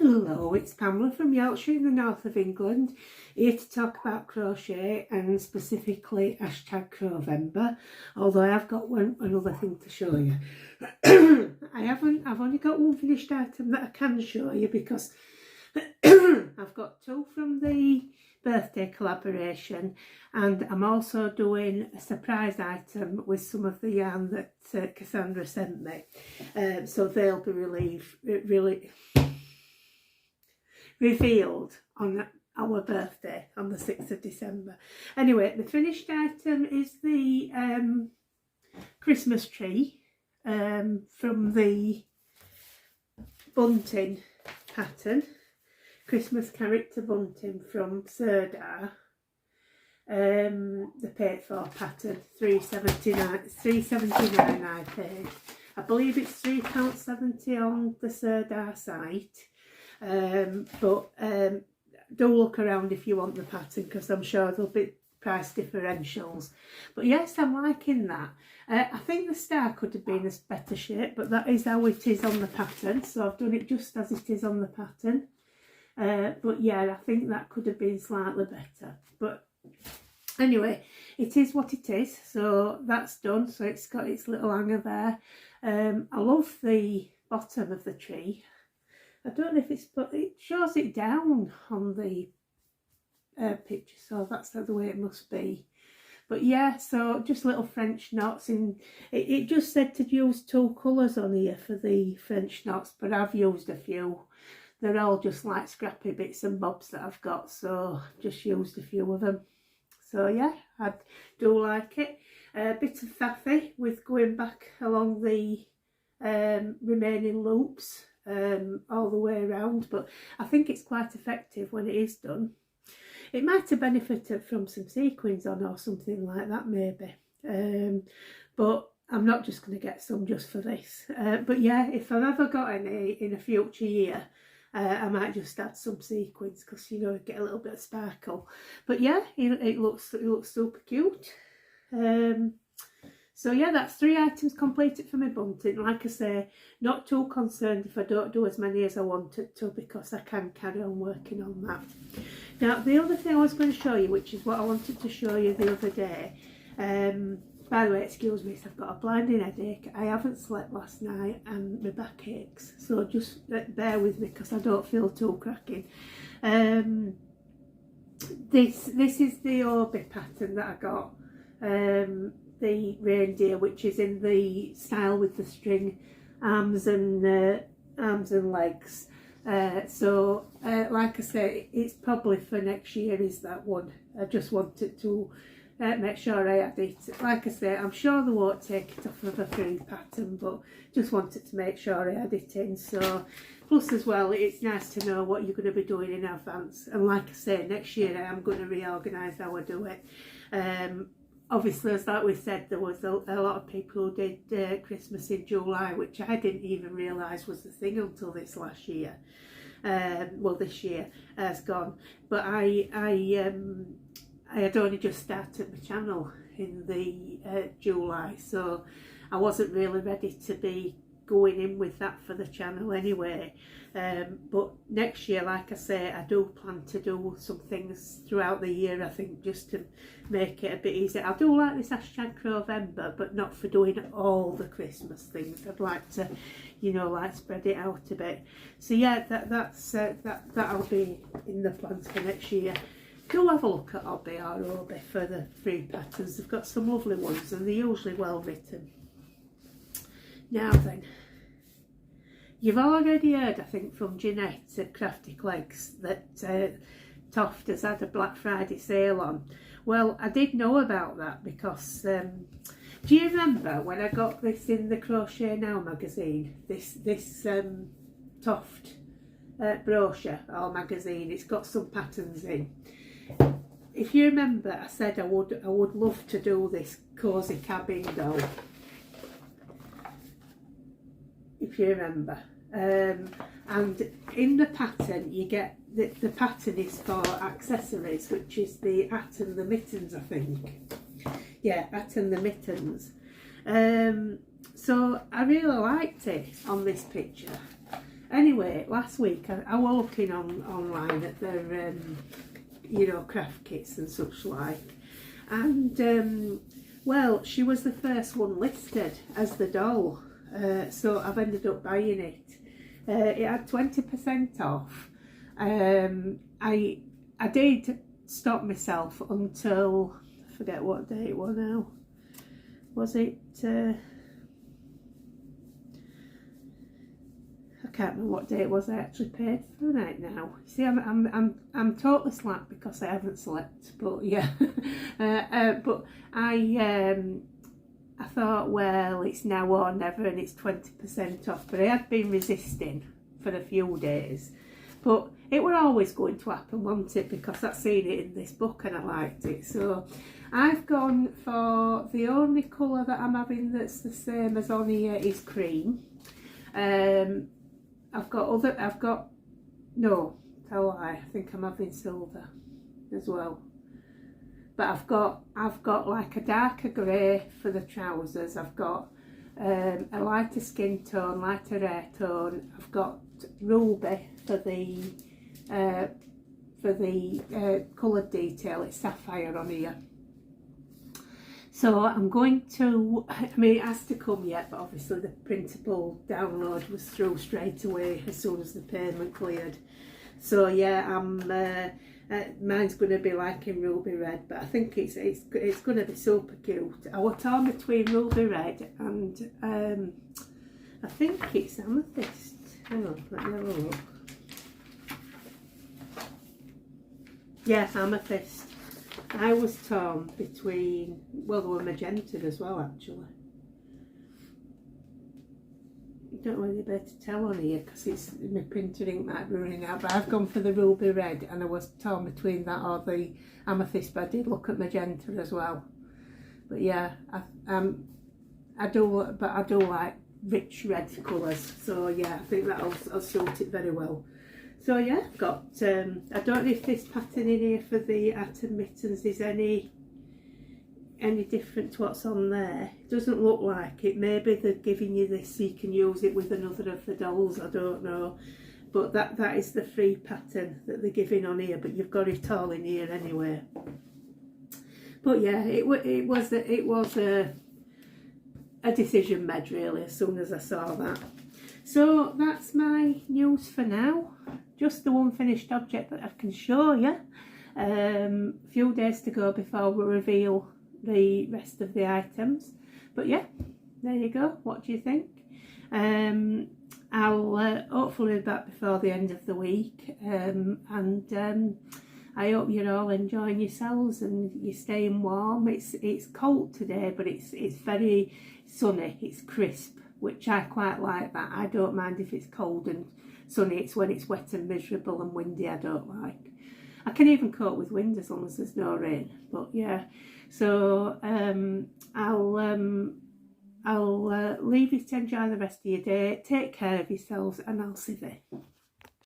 Hello, it's Pamela from Yorkshire in the north of England, here to talk about crochet and specifically #Crowvember, although I have got another thing to show you. I've only got one finished item that I can show you because I've got two from the birthday collaboration, and I'm also doing a surprise item with some of the yarn that Cassandra sent me, so they'll be revealed on our birthday on the 6th of December. Anyway, the finished item is the Christmas tree from the bunting pattern, Christmas character bunting from Serdar, the paid for pattern, $3.79 I paid. I believe it's £3.70 on the Serdar site. But do look around if you want the pattern, because I'm sure there'll be price differentials. But yes, I'm liking that. I think the star could have been a better shape, but that is how it is on the pattern, so I've done it just as it is on the pattern. But yeah, I think that could have been slightly better, but anyway, it is what it is. So that's done, so it's got its little hanger there. I love the bottom of the tree. I don't know if it's, but it shows it down on the picture, so that's the way it must be. But yeah, so just little French knots in. It just said to use 2 colours on here for the French knots, but I've used a few. They're all just like scrappy bits and bobs that I've got, so just used a few of them. So yeah, I do like it. A bit of faffy with going back along the remaining loops all the way around, but I think it's quite effective when it is done. It might have benefited from some sequins on or something like that maybe, but I'm not just going to get some just for this. But yeah, if I've ever got any in a future year, I might just add some sequins, because you know, get a little bit of sparkle. But yeah, it looks super cute. So yeah, that's 3 items completed for my bunting. Like I say, not too concerned if I don't do as many as I wanted to, because I can carry on working on that. Now, the other thing I was going to show you, which is what I wanted to show you the other day. By the way, excuse me, so I've got a blinding headache. I haven't slept last night and my back aches, so just bear with me because I don't feel too cracking. This is the Obi pattern that I got. The reindeer, which is in the style with the string arms and legs. So like I say, it's probably for next year is that one. I just wanted to make sure I had it. Like I say, I'm sure they won't take it off of a free pattern, but just wanted to make sure I had it in. So plus as well, it's nice to know what you're going to be doing in advance. And like I say, next year I am going to reorganise how I do it. Obviously, as like we said, there was a lot of people who did Christmas in July, which I didn't even realise was the thing until this last year. Well, this year has gone, but I had only just started my channel in the July, so I wasn't really ready to be going in with that for the channel anyway. But next year, like I say, I do plan to do some things throughout the year, I think, just to make it a bit easier. I do like this #Crowvember, but not for doing all the Christmas things. I'd like to, you know, like spread it out a bit. So yeah, that'll be in the plans for next year. Do have a look at Obi for the free patterns. They've got some lovely ones and they're usually well written. Now then, you've already heard, I think, from Jeanette at Crafty Clegs that Toft has had a Black Friday sale on. Well, I did know about that because, do you remember when I got this in the Crochet Now magazine? This Toft brochure or magazine. It's got some patterns in. If you remember, I said I would love to do this cosy cabin doll. If you remember, and in the pattern you get the pattern is for accessories, which is the hat and the mittens, I think. Yeah, hat and the mittens. So I really liked it on this picture. anyway, last week I was looking online at their you know, craft kits and such like, and well, she was the first one listed as the doll, so I've ended up buying it. It had 20% off. I did stop myself until, I forget what day it was now. Was it? I can't remember what day it was I actually paid for it now. See, I'm totally slack because I haven't slept. But yeah, but I thought, well, it's now or never, and it's 20% off. But I had been resisting for a few days. But it were always going to happen, wasn't it? Because I'd seen it in this book and I liked it. So I've gone for the only colour that I'm having that's the same as on here is cream. No, tell a lie, I think I'm having silver as well. But I've got like a darker grey for the trousers. I've got a lighter skin tone, lighter hair tone. I've got ruby for the coloured detail. It's sapphire on here. So I'm going to, I mean, it has to come yet, but obviously the printable download was through straight away as soon as the payment cleared. So yeah, mine's going to be like in ruby red, but I think it's going to be super cute. I was torn between ruby red and I think it's amethyst. Hang on, let me have a look. Yeah, amethyst. I was torn between, well, they were magenta as well actually. I don't know whether you better tell on here because it's my printer ink might be running out, but I've gone for the ruby red and I was torn between that or the amethyst, but I did look at magenta as well. But yeah, I do like rich red colours, so yeah, I think that'll suit it very well. So yeah, I've got, I don't know if this pattern in here for the atom mittens is any different to what's on there. It doesn't look like it. Maybe they're giving you this so you can use it with another of the dolls, I don't know. But that is the free pattern that they're giving on here, but you've got it all in here anyway. But yeah, it was a decision made really as soon as I saw that. So that's my news for now. Just the one finished object that I can show you. A few days to go before we reveal the rest of the items. But yeah, there you go. What do you think? I'll hopefully be back before the end of the week. And I hope you're all enjoying yourselves and you're staying warm. It's cold today, but it's very sunny. It's crisp, which I quite like that. I don't mind if it's cold and sunny. It's when it's wet and miserable and windy I don't like. I can even cope with wind as long as there's no rain. But yeah, so I'll leave you to enjoy the rest of your day. Take care of yourselves and I'll see you.